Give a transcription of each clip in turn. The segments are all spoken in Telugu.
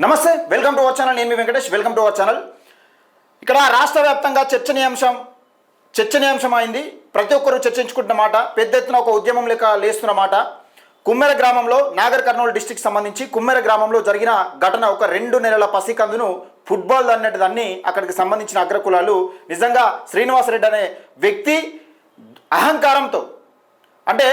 నమస్తే, వెల్కమ్ టు అవర్ ఛానల్. నేను మీ Venkatesh. Welcome to our channel. ఇక్కడ రాష్ట్ర వ్యాప్తంగా చర్చనీయాంశం అయింది. ప్రతి ఒక్కరూ చర్చించుకుంటున్న మాట, పెద్ద ఎత్తున ఒక ఉద్యమం లెక్క లేస్తున్న మాట. కుమ్మెర గ్రామంలో, నాగర్ కర్నూలు డిస్టిక్ సంబంధించి కుమ్మెర గ్రామంలో జరిగిన ఘటన, ఒక 2 నెలల పసికందును ఫుట్బాల్ అన్నట్టు దాన్ని అక్కడికి సంబంధించిన అగ్రకులాలు నిజంగా శ్రీనివాసరెడ్డి అనే వ్యక్తి అహంకారంతో, అంటే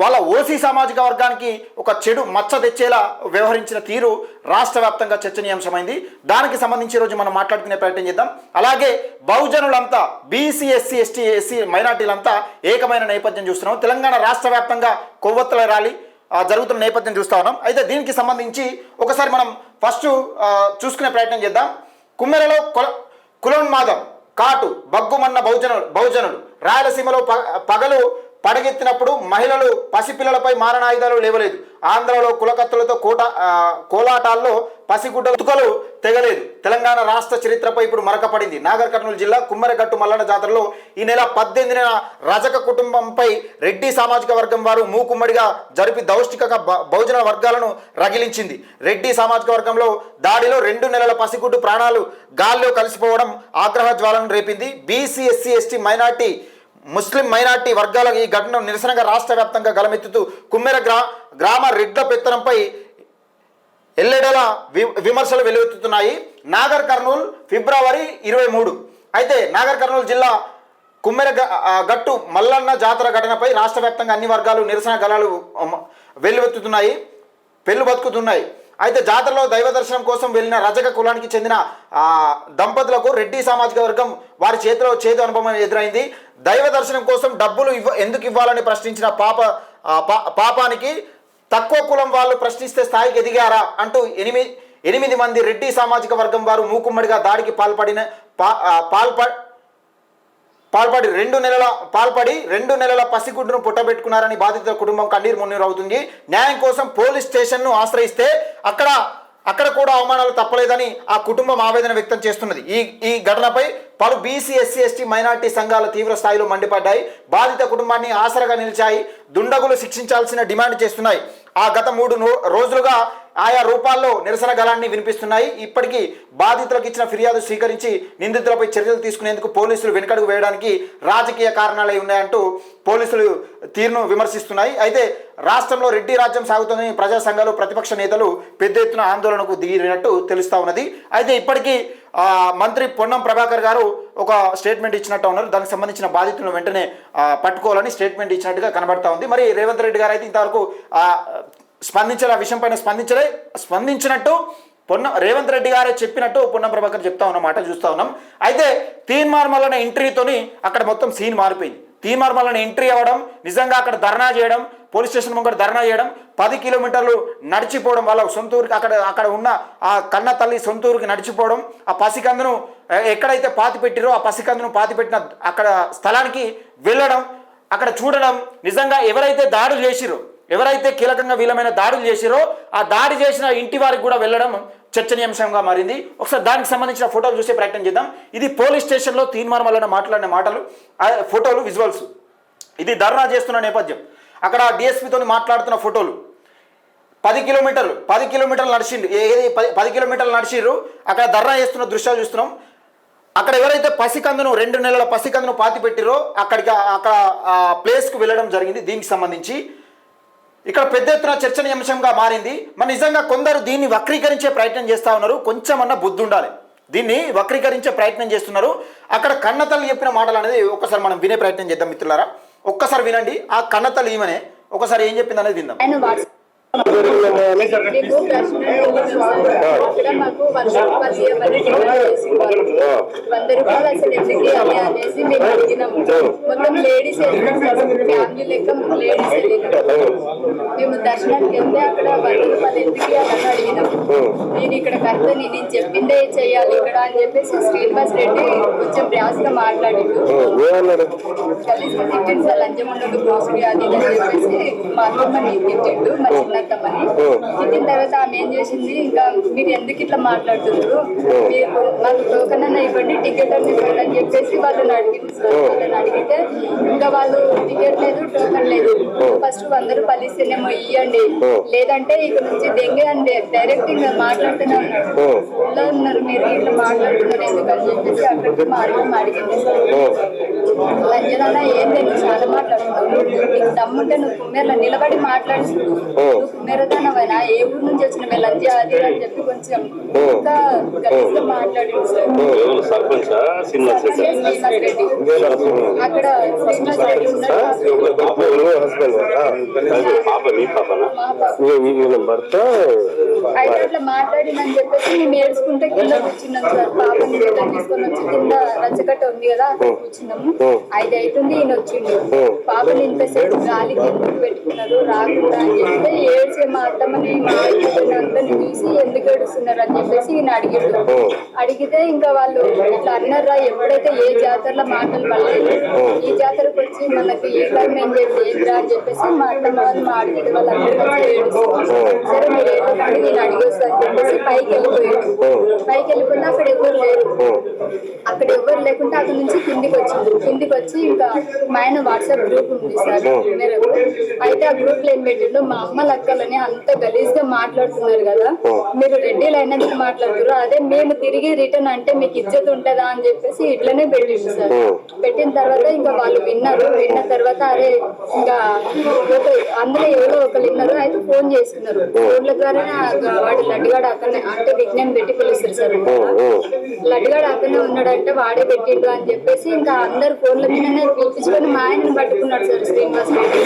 వాళ్ళ ఓసీ సామాజిక వర్గానికి ఒక చెడు మచ్చ తెచ్చేలా వ్యవహరించిన తీరు రాష్ట్ర వ్యాప్తంగా చర్చనీయాంశమైంది. దానికి సంబంధించి ఈరోజు మనం మాట్లాడుకునే ప్రయత్నం చేద్దాం. అలాగే బహుజనులంతా, బీసీ, ఎస్సీ మైనార్టీలంతా ఏకమైన నేపథ్యం చూస్తున్నాం. తెలంగాణ రాష్ట్ర వ్యాప్తంగా కొవ్వొత్తుల ర్యాలీ జరుగుతున్న నేపథ్యం చూస్తా ఉన్నాం. అయితే దీనికి సంబంధించి ఒకసారి మనం ఫస్ట్ చూసుకునే ప్రయత్నం చేద్దాం. కుమ్మెరలో కులోన్మాదం కాటు బగ్గుమన్న బహుజనులు రాయలసీమలో పగలు పడగెత్తినప్పుడు మహిళలు, పసిపిల్లలపై మారణాయుధాలు లేవలేదు. ఆంధ్రలో కులకత్తులతో కోలాటాల్లో పసిగుడ్డలు తుకలు తెగలేదు. తెలంగాణ రాష్ట్ర చరిత్రపై ఇప్పుడు మరకపడింది. నాగర్ కర్నూలు జిల్లా కుమ్మెరగట్టు మల్లన్న జాతరలో ఈ నెల 18న రజక కుటుంబంపై రెడ్డి సామాజిక వర్గం వారు మూకుమ్మడిగా జరిపి దౌష్టికంగా బహుజన వర్గాలను రగిలించింది. రెడ్డి సామాజిక వర్గంలో దాడిలో 2 నెలల పసిగుడ్డు ప్రాణాలు గాల్లో కలిసిపోవడం ఆగ్రహ జ్వాలను రేపింది. బీసీ, ఎస్సీ, మైనార్టీ, ముస్లిం మైనార్టీ వర్గాల ఈ ఘటనను నిరసనగా రాష్ట్ర వ్యాప్తంగా గలమెత్తుతూ కుమ్మెర గ్రామ రెడ్ల పెత్తనంపై ఎల్లెడల విమర్శలు వెలువెత్తుతున్నాయి. నాగర్ కర్నూలు ఫిబ్రవరి 23. అయితే నాగర్ కర్నూలు జిల్లా కుమ్మెర గట్టు మల్లన్న జాతర ఘటనపై రాష్ట్ర వ్యాప్తంగా అన్ని వర్గాలు నిరసన గలాలు వెల్లుబతుకుతున్నాయి. అయితే జాతరలో దైవ దర్శనం కోసం వెళ్ళిన రజక కులానికి చెందిన దంపతులకు రెడ్డి సామాజిక వర్గం వారి చేతిలో చేదు అనుభవం ఎదురైంది. దైవ దర్శనం కోసం డబ్బులు ఎందుకు ఇవ్వాలని ప్రశ్నించిన పాపానికి తక్కువ కులం వాళ్ళు ప్రశ్నిస్తే స్థాయికి ఎదిగారా అంటూ 8 మంది రెడ్డి సామాజిక వర్గం వారు మూకుమ్మడిగా దాడికి పాల్పడి 2 నెలల పసిగుడ్డును పుట్టబెట్టుకున్నారని బాధితుల కుటుంబం కన్నీరు మున్నీరు అవుతుంది. న్యాయం కోసం పోలీస్ స్టేషన్ను ఆశ్రయిస్తే అక్కడ కూడా అవమానాలు తప్పలేదని ఆ కుటుంబం ఆవేదన వ్యక్తం చేస్తున్నది. ఈ ఘటనపై పలు బీసీ, ఎస్సీ, మైనార్టీ సంఘాలు తీవ్ర స్థాయిలో మండిపడ్డాయి. బాధిత కుటుంబాన్ని ఆసరగా నిలిచాయి. దుండగులు శిక్షించాల్సిన డిమాండ్ చేస్తున్నాయి. గత 3 రోజులుగా ఆయా రూపాల్లో నిరసన గలాన్ని వినిపిస్తున్నాయి. ఇప్పటికీ బాధితులకు ఇచ్చిన ఫిర్యాదు స్వీకరించి నిందితులపై చర్యలు తీసుకునేందుకు పోలీసులు వెనుకడుగు వేయడానికి రాజకీయ కారణాలే ఉన్నాయంటూ పోలీసులు తీరును విమర్శిస్తున్నాయి. అయితే రాష్ట్రంలో రెడ్డి రాజ్యం సాగుతుందని ప్రజా సంఘాలు, ప్రతిపక్ష నేతలు పెద్ద ఎత్తున ఆందోళనకు దిగినట్టు తెలుస్తూ ఉన్నది. అయితే ఇప్పటికీ మంత్రి పొన్నం ప్రభాకర్ గారు ఒక స్టేట్మెంట్ ఇచ్చినట్టు ఉన్నారు. దానికి సంబంధించిన బాధితులను వెంటనే పట్టుకోవాలని స్టేట్మెంట్ ఇచ్చినట్టుగా కనబడతా ఉంది. మరి రేవంత్ రెడ్డి గారు అయితే ఇంతవరకు ఆ విషయం పైన స్పందించినట్టు రేవంత్ రెడ్డి గారే చెప్పినట్టు పొన్నం ప్రభాకర్ చెప్తా ఉన్నమాట చూస్తూ ఉన్నాం. అయితే తీన్మార్మల్ ఎంట్రీతోని అక్కడ మొత్తం సీన్ మారిపోయింది. తీన్మార్మల్ ఎంట్రీ అవ్వడం, నిజంగా అక్కడ ధర్నా చేయడం, పోలీస్ స్టేషన్ ముంగట ధర్నా చేయడం, 10 కిలోమీటర్లు నడిచిపోవడం, వాళ్ళ సొంతూరుకి అక్కడ ఉన్న ఆ కన్న తల్లి సొంతూరుకి నడిచిపోవడం, ఆ పసికందును ఎక్కడైతే పాతి పెట్టిరో ఆ పసికందును పాతి పెట్టిన అక్కడ స్థలానికి వెళ్ళడం, అక్కడ చూడడం, నిజంగా ఎవరైతే కీలకంగా వీలమైన దాడులు చేసిరో ఆ దాడి చేసిన ఇంటి వారికి కూడా వెళ్ళడం చర్చనీయాంశంగా మారింది. ఒకసారి దానికి సంబంధించిన ఫోటోలు చూసే ప్రయత్నం చేద్దాం. ఇది పోలీస్ స్టేషన్లో తీన్మార్మల్ మాట్లాడిన మాటలు, ఫోటోలు, విజువల్స్. ఇది ధర్నా చేస్తున్న నేపథ్యం. అక్కడ డిఎస్పీతో మాట్లాడుతున్న ఫోటోలు. 10 కిలోమీటర్లు నడిచిండు. 10 కిలోమీటర్లు నడిచిర్రు. అక్కడ ధర్నా చేస్తున్న దృశ్యాలు చూస్తున్నాం. అక్కడ ఎవరైతే 2 నెలల పసికందును పాతి పెట్టిరో అక్కడ ప్లేస్కు వెళ్ళడం జరిగింది. దీనికి సంబంధించి ఇక్కడ పెద్ద ఎత్తున చర్చనీయాంశంగా మారింది. మరి నిజంగా కొందరు దీన్ని వక్రీకరించే ప్రయత్నం చేస్తూ ఉన్నారు. కొంచెమన్నా బుద్ధి ఉండాలి. దీన్ని వక్రీకరించే ప్రయత్నం చేస్తున్నారు. అక్కడ కన్నతల్లి చెప్పిన మాటలు అనేది ఒకసారి మనం వినే ప్రయత్నం చేద్దాం మిత్రులారా. ఒక్కసారి వినండి. ఆ కన్నతల్లి ఈమెనే ఒకసారి ఏం చెప్పింది అనేది విందాం. మాకు 100 రూపాయలు అసలు ఎందుకు అని అనేసి మేము అడిగినాము. మొత్తం లేడీస్ ఫ్యామిలీ లెక్క లేడీస్ వెళ్ళినాము. మేము దర్శనానికి వెళ్తే అక్కడ 100 రూపాయలు ఎందుకు అని అడిగినాము. నేను ఇక్కడ కర్త నేను చెప్పిందే చెయ్యాలి ఇక్కడ అని చెప్పేసి శ్రీనివాస్ రెడ్డి కొంచెం ర్యాష్గా మాట్లాడిండు. కలిసి తిట్టిండు, సార్ లంచం ఉండదు గ్రోసరీ అది అని చెప్పేసి మా అత్తమ్మని తిట్టిండు, మా చిన్న అత్తమ్మని. తిట్టిన తర్వాత ఆమె ఏం చేసింది, ఇంకా మీరు ఎందుకు ఇట్లా మాట్లాడుతున్నారు, మీరు మాకు టోకన్ అన్న ఇవ్వండి, టికెట్ అని ఇవ్వండి అని చెప్పేసి వాళ్ళని అడిగితే ఇంకా వాళ్ళు టికెట్ లేదు, టోకన్ లేదు, ఫస్ట్ 100 రూపాయలు ఇస్తేనేమో ఇవ్వండి, లేదంటే ఇక నుంచి దెంగే అని డైరెక్ట్ ఇంకా మాట్లాడుతూనే ఉన్నాడు. ఇలా ఉన్నారు మీరు ఇట్లా మాట్లాడుతున్నారు ఎందుకని చెప్పేసి అక్కడికి మార్గం అడిగింది సార్. లంజనా ఏం లేదు చాలా మాట్లాడుతున్నావు, నీకు దమ్ముంటే నువ్వు కుమ్మేరలో నిలబడి మాట్లాడి నువ్వు కుమ్మేరదానవైనా ఏ ఊరు నుంచి వచ్చిన మేము లంజ అది అని చెప్పి కొంచెం ఇంకా గలీజ్గా మాట్లాడింది సార్. శ్రీనివాస్ రెడ్డి అక్కడ శ్రీనివాస్ రెడ్డి భర్త అయితే అట్లా మాట్లాడిందని చెప్పేసి మేము ఏడ్చుకుంటే కింద కూర్చున్నాం సార్. పాపని తీసుకొని వచ్చి కింద రచ్చకట్ట ఉంది కదా అక్కడ కూర్చున్నాము. 5 అవుతుంది ఈయన వచ్చిండు. పాపని ఇంతసేపు గాలికి ఎందుకు పెట్టుకున్నారు రాకుండా అని చెప్తే ఏడ్చే మా అత్తమ్మని మా అందరిని చూసి ఎందుకు ఏడుస్తున్నారు అని చెప్పేసి ఈయన అడిగిండు. అడిగితే ఇంకా వాళ్ళు ఇట్లా అన్నారా ఎప్పుడైతే ఏ జాతరలో మాటలు పడలేదు ఈ జాతరకు వచ్చి మనకి ఈ టైం ఏం చేసి ఏంద్రా అని చెప్పేసి మా అత్తమ్మ వాళ్ళు మా అడిగితే వాళ్ళందరూ వచ్చి ఏడుస్తున్నారు. సరే మీరు ఏడుకోండి నేను అడిగొస్తా అని చెప్పేసి పైకి వెళ్ళిపోయాడు. పైకి వెళ్ళిపోయినా అక్కడ ఎవరు లేరు. అక్కడ ఎవరు లేకుంటే అక్కడ నుంచి కిందికి వచ్చి ఇంకా మా ఆయన వాట్సాప్ గ్రూప్ ఉంది సార్ మేరకు. అయితే ఆ గ్రూప్ లో ఏం పెట్టిండు మా అమ్మ లక్కలని అంత గలీజ్ గా మాట్లాడుతున్నారు కదా మీరు రెడ్డిలు అయినందుకు మాట్లాడుతున్నారు అదే మేము తిరిగి రిటర్న్ అంటే మీకు ఇజ్జత్ ఉంటుందా అని చెప్పేసి ఇట్లనే పెట్టిండు సార్. పెట్టిన తర్వాత ఇంకా వాళ్ళు విన్నారు. విన్న తర్వాత అరే ఇంకా అందులో ఎవరో ఒకరు విన్నారు. అయితే ఫోన్ చేస్తున్నారు. ఫోన్ల ద్వారా వాడు లడ్డుగాడు అక్కడనే అంటే విజ్ఞానం పెట్టి పిలుస్తారు సార్. లడ్డుగాడు అక్కడనే ఉన్నాడంటే వాడే పెట్టిండు అని చెప్పేసి ఇంకా అందరు ఫోన్ల మీదనే పిలిపించుకొని మా ఆయనని పట్టుకున్నాడు సార్ శ్రీనివాస్ రెడ్డి.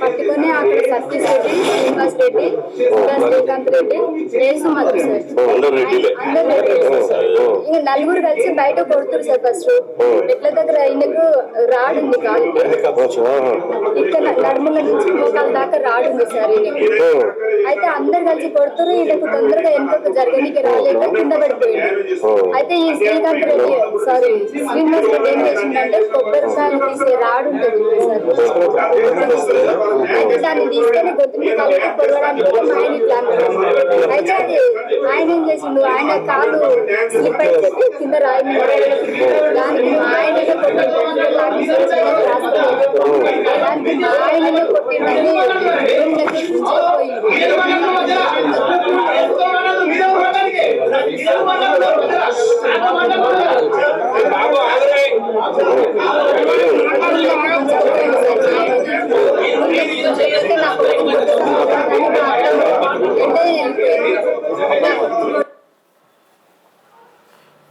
పట్టుకొని అక్కడ సతీష్ రెడ్డి శ్రీనివాస్ రెడ్డి ఇంకా శ్రీకాంత్ రెడ్డి వేసుమతి సార్ అందరు రెడ్డి ఇంకా నలుగురు కలిసి బయట కొడుతురు సార్. ఫస్ట్ మెట్ల దగ్గర ఆయనకు రాడుంది కాలు ఇక్కడ నడుముల నుంచి మోకాల దాకా రాడుంది సార్ ఈయనకు. అయితే అందరు కలిసి కొడుతురు. ఈయనకు తొందరగా ఎంతకు జరగడానికి రాలేక కింద పడిపోయింది. అయితే ఈ శ్రీకాంత్ రెడ్డి సారీ శ్రీనివాస్ రెడ్డి ఏం చేసిందంటే కొబ్బరికాయలు తీసే రాడు ఉంటుంది సార్. అయితే దాన్ని తీసుకొని గొంతుని కలిపి పొడవడానికి ఆయన ప్లాన్. అయితే అది ఆయన ఏం చేసిండు ఆయన కాలు స్లిప్ అయిపోతే కింద రాయి మీద దానికి మా ఆయననే కొట్టిండు. దానికి మా ఆయననే కొట్టిండని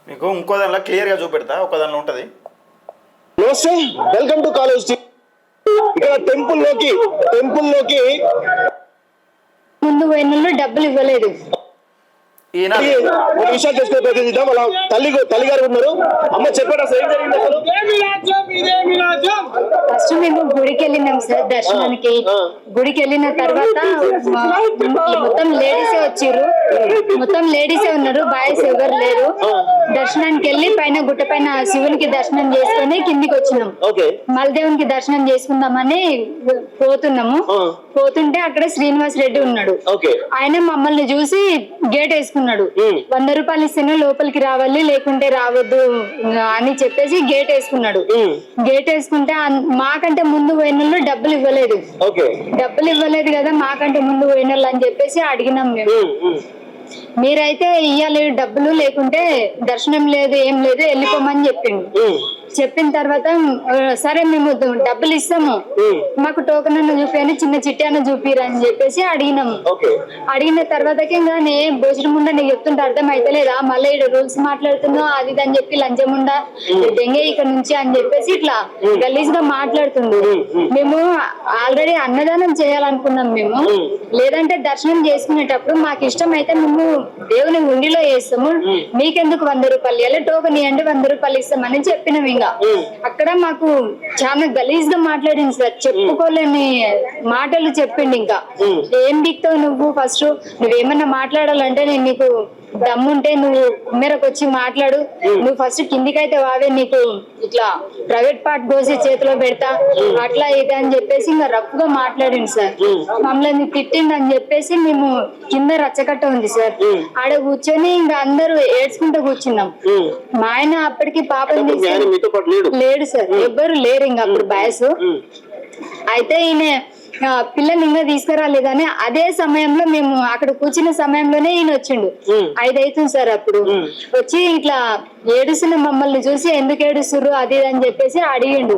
మీకు ఇంకో దానిలో క్లియర్గా చూపెడతా. ఒక దానిలో ఉంటుంది. నమస్తే, వెల్కమ్ టు కాలేజ్. ఇక్కడ టెంపుల్ లోకి ముందు పోయిన డబ్బులు ఇవ్వలేదు. ఈయన ఒక విషయాలు చేసుకునే ప్రయత్నిద్దాం. వాళ్ళ తల్లిగారు ఉన్నారు. అమ్మ చెప్పండి అసలు ఏం జరిగింది అసలు? ఫస్ట్ మేము గుడికి వెళ్ళినాం సార్ దర్శనానికి. గుడికి వెళ్ళిన తర్వాత మొత్తం లేడీసే వచ్చిర్రు. మొత్తం లేడీసే ఉన్నారు, బాయ్స్ ఎవరు లేరు. దర్శనానికి వెళ్ళి పైన గుట్ట పైన శివునికి దర్శనం చేసుకుని కిందికి వచ్చినాం. మలదేవునికి దర్శనం చేసుకుందామని పోతున్నాము. పోతుంటే అక్కడ శ్రీనివాస్ రెడ్డి ఉన్నాడు. ఆయన మమ్మల్ని చూసి గేట్ వేసుకున్నాడు. 100 రూపాయలు ఇస్తేనే లోపలికి రావాలి లేకుంటే రావద్దు అని చెప్పేసి గేట్ వేసుకున్నాడు. గేట్ వేసుకుంటే మాకంటే ముందు పోయిన డబ్బులు ఇవ్వలేదు కదా మాకంటే ముందు పోయిన అని చెప్పేసి అడిగినాం మేము. మీరైతే ఇయ్యాలి డబ్బులు లేకుంటే దర్శనం లేదు ఏం లేదు వెళ్ళిపోమని చెప్పిండు. చెప్పిన తర్వాత సరే మేము డబ్బులు ఇస్తాము మాకు టోకెన్ అన్న చూపి చిన్న చిట్టి అన్న చూపిరు అని చెప్పేసి అడిగినాము. అడిగిన తర్వాతకి ఇంకా భోజనం ఉండా నీకు చెప్తుంటే అర్థం అయితలేదా మళ్ళీ ఇక్కడ రూల్స్ మాట్లాడుతున్నావు అది అని చెప్పి లంచముండా దెంగే ఇక్కడ నుంచి అని చెప్పేసి ఇట్లా గలీజ్ గా మాట్లాడుతుండు. మేము ఆల్రెడీ అన్నదానం చేయాలనుకున్నాం మేము. లేదంటే దర్శనం చేసుకునేటప్పుడు మాకు ఇష్టం అయితే మేము దేవుని ఉండిలో వేస్తాము మీకెందుకు 100 రూపాయలు ఇవ్వాలి టోకెన్ ఇవ్వండి 100 రూపాయలు ఇస్తామని చెప్పినాం. ఇంకా అక్కడ మాకు చాలా గలీజ్ గా మాట్లాడింది సార్. చెప్పుకోలేని మాటలు చెప్పిండు. ఇంకా ఏం దిక్తావు నువ్వు ఫస్ట్ నువ్వేమన్నా మాట్లాడాలంటే నేను నీకు దమ్ముంటే నువ్వు మేరకు వచ్చి మాట్లాడు. నువ్వు ఫస్ట్ కిందికైతే వావే నీకు ఇట్లా ప్రైవేట్ పార్ట్ కోసి చేతిలో పెడతా అట్లా ఇది అని చెప్పేసి ఇంకా రఫ్ గా మాట్లాడింది సార్. మమ్మల్ని తిట్టిండు అని చెప్పేసి మేము కింద రచ్చకట్ట ఉంది సార్ ఆడ కూర్చొని ఇంకా అందరూ ఏడ్చుకుంటూ కూర్చున్నాం. మా ఆయన అప్పటికి పాపం లేడు సార్ ఎవ్వరు లేరు ఇంకా అప్పుడు బాయ్స్. అయితే ఈయన పిల్లలు ఇంకా తీసుకురాలేదని అదే సమయంలో మేము అక్కడ కూర్చున్న సమయంలోనే ఈయన వచ్చిండు. 5 అవుతుంది సార్. అప్పుడు వచ్చి ఇట్లా ఏడుస్తున్న మమ్మల్ని చూసి ఎందుకు ఏడుస్తుర్రు అది ఇది అని చెప్పేసి అడిగిండు.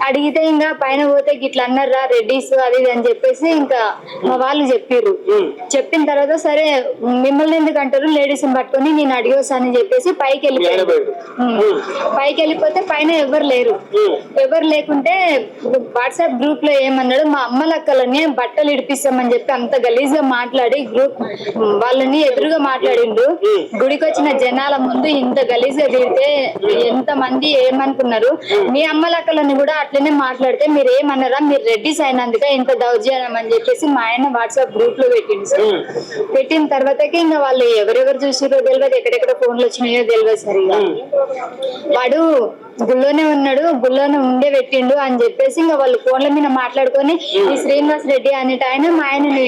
అడిగితే ఇంకా పైన పోతే ఇట్లా అన్నారా రెడ్డిస్ అది ఇది అని చెప్పేసి ఇంకా మా వాళ్ళు చెప్పిర్రు. చెప్పిన తర్వాత సరే మిమ్మల్ని ఎందుకు అంటారు లేడీస్ పట్టుకొని నేను అడిగొస్తానని చెప్పేసి పైకి వెళ్ళిపోతే పైన ఎవరు లేరు. ఎవరు లేకుంటే వాట్సాప్ గ్రూప్ లో ఏమన్నాడు, మా అమ్మలక్కలని బట్టలు ఇడిపిస్తామని చెప్పి అంత గలీజ్ గా మాట్లాడి గ్రూప్ వాళ్ళని ఎదురుగా మాట్లాడిండు. గుడికి వచ్చిన జనాల ముందు ఇంత గలీజ్ గా తిడితే ఎంత మంది ఏమనుకున్నారు. మీ అమ్మలక్కలని కూడా అట్లనే మాట్లాడితే మీరు ఏమన్నారా, మీరు రెడ్డిస్ అయినందుక ఇంత దౌర్జన్యం అని చెప్పేసి మా ఆయన వాట్సాప్ గ్రూప్ లో పెట్టిండు సార్. పెట్టిన తర్వాతకి ఇంకా వాళ్ళు ఎవరెవరు చూసిరో తెలియదు, ఎక్కడెక్కడ ఫోన్లు వచ్చినాయో తెలియదు సరిగా. వాడు గుళ్ళోనే ఉన్నాడు, గుళ్ళోనే ఉండే పెట్టిండు అని చెప్పేసి ఇంకా వాళ్ళు ఫోన్ల మీద మాట్లాడుకొని ఈ శ్రీనివాస్ రెడ్డి అనేట ఆయన మా ఆయనని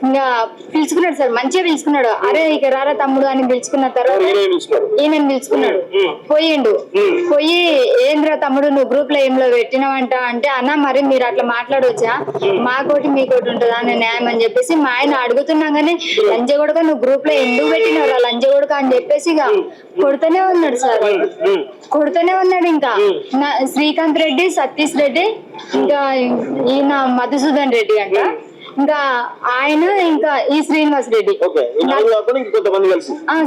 ఇంకా పిలుచుకున్నాడు సార్. మంచిగా పిలుచుకున్నాడు. అరే ఇక రారా తమ్ముడు అని పిలుచుకున్న తర్వాత ఈయనని పిలుచుకున్నాడు. పోయి ఏంద్రా తమ్ముడు నువ్వు గ్రూప్ లో ఏంలో పెట్టినావంట అంటే, అన్న మరి మీరు అట్లా మాట్లాడవచ్చా, మాకోటి మీకోటి ఉంటుందా అని న్యాయం అని చెప్పేసి మా ఆయన అడుగుతున్నాగానే లంజగొడక నువ్వు గ్రూప్ లో ఎందుకు పెట్టినవరా లంజగొడక అని చెప్పేసి ఇక కొడుతూనే ఉన్నాడు సార్. కొడుతూనే ఉన్నాడు. ఇంకా శ్రీకాంత్ రెడ్డి, సతీష్ రెడ్డి, ఇంకా ఈయన మధుసూదన్ రెడ్డి అంట, ఇంకా ఆయన, ఇంకా ఈ శ్రీనివాస్ రెడ్డి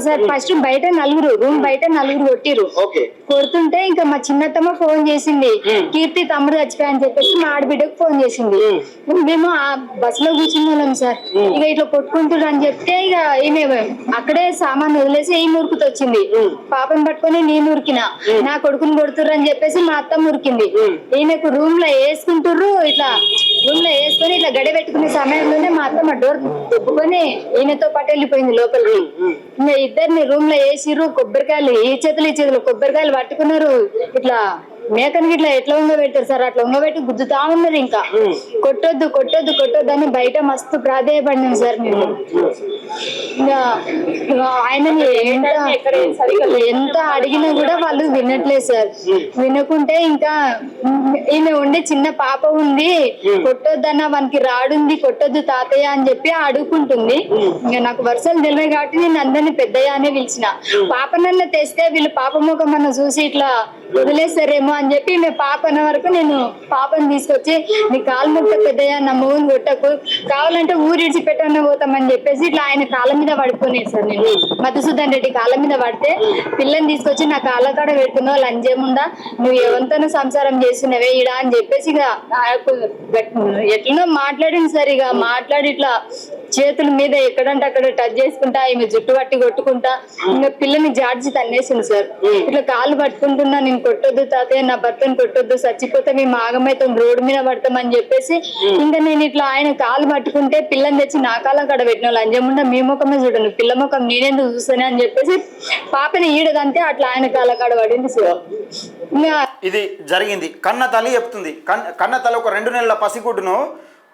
సార్. ఫస్ట్ బయట నలుగురు, రూమ్ బయట నలుగురు కొట్టిరు. కొడుతుంటే ఇంకా మా చిన్నత్తమ్మ ఫోన్ చేసింది, కీర్తి తమ్ముడు చచ్చిపోయా అని చెప్పేసి మా ఆడబిడ్డకు ఫోన్ చేసింది. మేము ఆ బస్ లో కూర్చున్న వాళ్ళం సార్. ఇక ఇట్లా కొట్టుకుంటున్నారు అని చెప్తే ఇక ఈమె అక్కడే సామాన్ వదిలేసి ఈ మురుకుతో వచ్చింది. పాపను పట్టుకొని నేను ఉరికినా, నా కొడుకుని కొడుతుర్రు అని చెప్పేసి మా అత్తమ్మ ఉరికింది. ఈయనకు రూమ్ లో వేసుకుంటుర్రు, ఇట్లా రూమ్ లో వేసుకొని ఇట్లా గడి పెట్టుకునే సమయంలోనే మా అత్తమ్మ డోర్ దొబ్బుకొని ఈయనతో పాటు వెళ్ళిపోయింది లోపలికి. ఇంకా ఇద్దరిని రూమ్ లో వేసిర్రు. కొబ్బరికాయలు ఈ చేతులు కొబ్బరికాయలు పట్టుకున్నారు. ఇట్లా మేకనికి ఇట్లా ఎట్లా ఉంగబెట్టారు సార్, అట్లా ఉంగబెట్టి గుద్దుతా ఉన్నారు. ఇంకా కొట్టొద్దు కొట్టొద్దు కొట్టొద్దు అని బయట మస్తు ప్రాధేయపడినాం సార్ మేము. ఇంకా ఆయనని ఎంత అడిగినా కూడా వాళ్ళు వినట్లేదు సార్. వినకుంటే ఇంకా ఈమె ఉండే చిన్న పాప ఉంది, కొట్టొద్దన్న వానికి రాడుంది, కొట్టొద్దు తాతయ్య అని చెప్పి అడుగుకుంటుంది. ఇంకా నాకు వర్షాలు తెలియదు కాబట్టి నేను అందరినీ పెద్దయ్య అనే పిలిచిన. పాపనన్న తెస్తే వీళ్ళు పాప ముఖం అన్న చూసి ఇట్లా వదిలేస్తారేమో అని చెప్పి మేము పాప అన్న వరకు నేను పాపను తీసుకొచ్చి నీ కాలు ముట్ట పెద్దయ్య నా మొగుని కొట్టకు, కావాలంటే ఊరిడిచి పెట్టన్న పోతామని చెప్పేసి ఇట్లా ఆయన కాళ్ళ మీద పడుకునేది సార్. నేను మధుసూదన్ రెడ్డి కాళ్ళ మీద పడితే పిల్లని తీసుకొచ్చి నా కాళ్ళ కాడ పెడుతున్నావు లంజేముందా, నువ్వు ఎవరితోనూ సంసారం చేస్తున్నవే ఇడా అని చెప్పేసి ఇక ఎట్లనో మాట్లాడింది సార్. ఇక మాట్లాడి ఇట్లా చేతుల మీద ఎక్కడంటే అక్కడ టచ్ చేసుకుంటా ఈమె జుట్టు పట్టి కొట్టుకుంటా ఇంకా పిల్లని జాడ్చి తన్నేసింది సార్. ఇట్లా కాళ్ళు పట్టుకుంటున్నా, నేను కొట్టొద్దు తాతయ్య, నా భర్తను కొట్టొద్దు, చచ్చిపోతే మేము ఆగమైతాం, రోడ్డు మీద పడతామని చెప్పేసి ఇంకా నేను ఇట్లా ఆయన కాళ్ళు పట్టుకుంటే పిల్లని తెచ్చి నా కాళ్ళ కాడ పెట్టిన లంజముండా మీ ముఖమే చూడను, పిల్ల ముఖం నేనెందుకు చూస్తానే అని చెప్పేసి పాపని ఈడదంతే అట్లా ఆయన కాళ్ళ కాడ పడింది సార్. ఇది జరిగింది. కన్న తల్లి చెప్తుంది. కన్న తల్లి ఒక 2 నెలల పసిగుడ్డును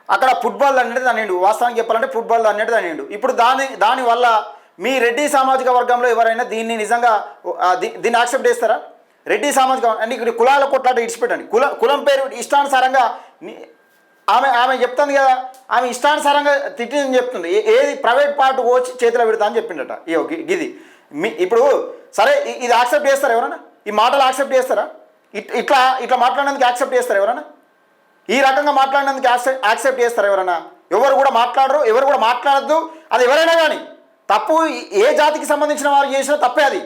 అక్కడ ఫుట్బాల్ అనేది అనిండు. వాస్తవానికి చెప్పాలంటే ఫుట్బాల్ అనేది అనిండు. ఇప్పుడు దానివల్ల మీ రెడ్డి సామాజిక వర్గంలో ఎవరైనా దీన్ని నిజంగా దీన్ని యాక్సెప్ట్ చేస్తారా? రెడ్డి సామాజిక అంటే ఇక్కడ కులాల కొట్లాట ఇడిచిపెట్టండి. కులం పేరు ఇష్టానుసారంగా ఆమె చెప్తుంది కదా, ఆమె ఇష్టానుసారంగా తిట్టిందని చెప్తుంది. ఏది ప్రైవేట్ పార్ట్ వచ్చి చేతిలో పెడతా అని చెప్పిండట. ఇది ఇప్పుడు సరే ఇది యాక్సెప్ట్ చేస్తారా ఎవరైనా? ఈ మాటలు యాక్సెప్ట్ చేస్తారా? ఇట్లా మాట్లాడినందుకు యాక్సెప్ట్ చేస్తారా ఎవరైనా? ఈ రకంగా మాట్లాడినందుకు యాక్సెప్ట్ చేస్తారు ఎవరైనా? ఎవరు కూడా మాట్లాడరు, ఎవరు కూడా మాట్లాడద్దు. అది ఎవరైనా కానీ తప్పు, ఏ జాతికి సంబంధించిన వారు చేసినా తప్పే అది.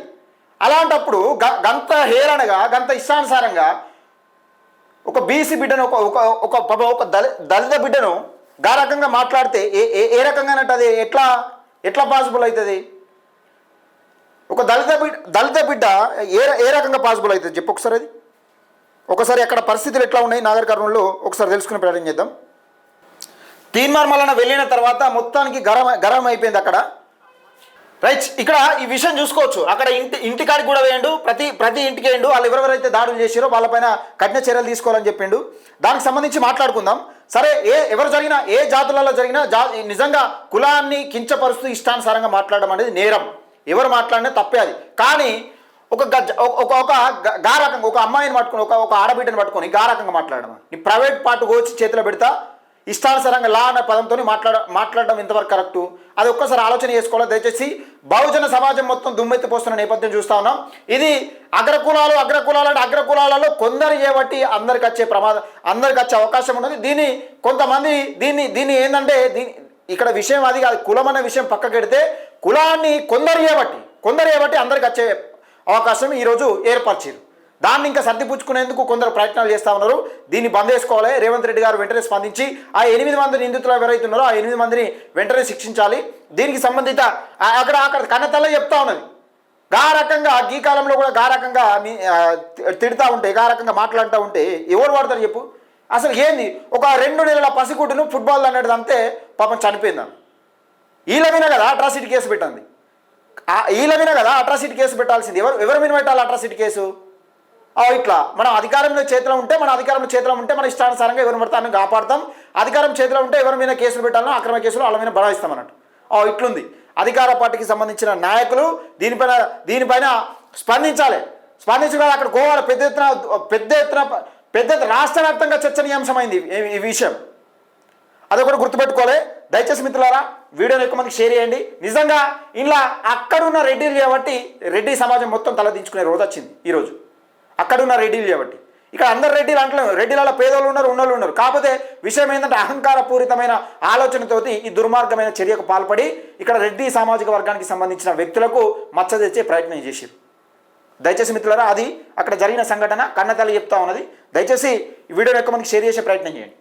అలాంటప్పుడు గంత హేళనగా గంత ఇష్టానుసారంగా ఒక బీసీ బిడ్డను ఒక దళిత బిడ్డను గా రకంగా మాట్లాడితే ఏ రకంగా అది ఎట్లా పాసిబుల్ అవుతుంది? ఒక దళిత బిడ్డ ఏ రకంగా పాసిబుల్ అవుతుంది చెప్పు ఒకసారి. అది ఒకసారి అక్కడ పరిస్థితులు ఎట్లా ఉన్నాయి నాగర్ కర్నూలులో ఒకసారి తెలుసుకునే ప్రయత్నం చేద్దాం. తీన్మార్ మల్లన్న వెళ్ళిన తర్వాత మొత్తానికి గరం అయిపోయింది అక్కడ. రైట్, ఇక్కడ ఈ విషయం చూసుకోవచ్చు. అక్కడ ఇంటికాడికి కూడా వేయండు, ప్రతి ఇంటికి వేయండు. వాళ్ళు ఎవరెవరైతే దాడులు చేసారో వాళ్ళపైన కఠిన చర్యలు తీసుకోవాలని చెప్పిండు. దానికి సంబంధించి మాట్లాడుకుందాం. సరే, ఎవరు జరిగినా, ఏ జాతులలో జరిగినా నిజంగా కులాన్ని కించపరుస్తూ ఇష్టానుసారంగా మాట్లాడడం అనేది నేరం. ఎవరు మాట్లాడినా తప్పే అది. కానీ ఒక గారకంగా ఒక అమ్మాయిని పట్టుకొని ఒక ఆడబిడ్డని పట్టుకొని గారకంగా మాట్లాడడం, నీ ప్రైవేట్ పార్ట్ వచ్చి చేతిలో పెడతా, ఇష్టానుసారంగా లా అనే పదంతో మాట్లాడడం ఇంతవరకు కరెక్టు, అది ఒక్కసారి ఆలోచన చేసుకోవాలి. దయచేసి బహుజన సమాజం మొత్తం దుమ్మెత్తిపోస్తున్న నేపథ్యం చూస్తా ఉన్నాం. ఇది అగ్రకులాలు అంటే అగ్రకులాలలో కొందరు చేయబట్టి అందరికి వచ్చే అవకాశం ఉన్నది. కొంతమంది దీన్ని ఏంటంటే ఇక్కడ విషయం అది కాదు, కులం అనే విషయం పక్కకెడితే కులాన్ని కొందరు చేయబట్టి అందరికి వచ్చే అవకాశం ఈరోజు ఏర్పరిచారు. దాన్ని ఇంకా సర్దిపుచ్చుకునేందుకు కొందరు ప్రయత్నాలు చేస్తూ ఉన్నారు. దీన్ని బంద్ చేసుకోవాలి. రేవంత్ రెడ్డి గారు వెంటనే స్పందించి ఆ 8 మంది నిందితులు ఎవరైతే ఉన్నారో ఆ 8 మందిని వెంటనే శిక్షించాలి. దీనికి సంబంధిత అక్కడ కన్నతల్ల చెప్తా ఉన్నది. ఈ కాలంలో కూడా గా రకంగా తిడతా ఉంటే, గా రకంగా మాట్లాడుతూ ఉంటే ఎవరు వాడతారు చెప్పు? అసలు ఏంది, ఒక 2 నెలల పసిగుడ్డును ఫుట్బాల్ అనేది అంతే పాపం చనిపోయిందని వీళ్ళ మీద కదా అట్రాసిటీ కేసు పెట్టింది. వీళ్ళ మీద కదా అట్రాసిటీ కేసు పెట్టాల్సింది. ఎవరి మీద పెట్టాలి అట్రాసిటీ కేసు? ఇట్లా మనం అధికారంలో చేతిలో ఉంటే మన ఇష్టానుసారంగా ఎవరి పడతాన్ని కాపాడతాం. అధికారం చేతిలో ఉంటే ఎవరి మీద కేసులు పెట్టాలనో అక్రమ కేసులు వాళ్ళ మీద బడాయిస్తాం అన్నట్టు. ఇట్లుంది. అధికార పార్టీకి సంబంధించిన నాయకులు దీనిపైన స్పందించాలి. స్పందించగా అక్కడ గోవాలో పెద్ద ఎత్తున రాష్ట్ర వ్యాప్తంగా చర్చనీయాంశమైంది ఈ విషయం. అదొకటి గుర్తుపెట్టుకోవాలి. దయచేసి మిత్రులారా వీడియోని ఎక్కువ మందికి షేర్ చేయండి. నిజంగా ఇలా అక్కడున్న రెడ్డిలు కాబట్టి రెడ్డి సమాజం మొత్తం తలదించుకునే రోజు వచ్చింది ఈరోజు. అక్కడున్న రెడ్డిలు కాబట్టి ఇక్కడ అందరు రెడ్డిలు అంటలేము, రెడ్డిలలో పేదోళ్ళు ఉన్నారు, ఉన్నోళ్ళు ఉన్నారు. కాకపోతే విషయం ఏంటంటే అహంకారపూరితమైన ఆలోచనతోటి ఈ దుర్మార్గమైన చర్యకు పాల్పడి ఇక్కడ రెడ్డి సామాజిక వర్గానికి సంబంధించిన వ్యక్తులకు మచ్చ తెచ్చే ప్రయత్నం చేశారు. దయచేసి మిత్రులారా అది అక్కడ జరిగిన సంఘటన కన్నతల్లి చెప్తా ఉన్నది. దయచేసి ఈ వీడియోని ఎక్కువ మందికి షేర్ చేసే ప్రయత్నం చేయండి.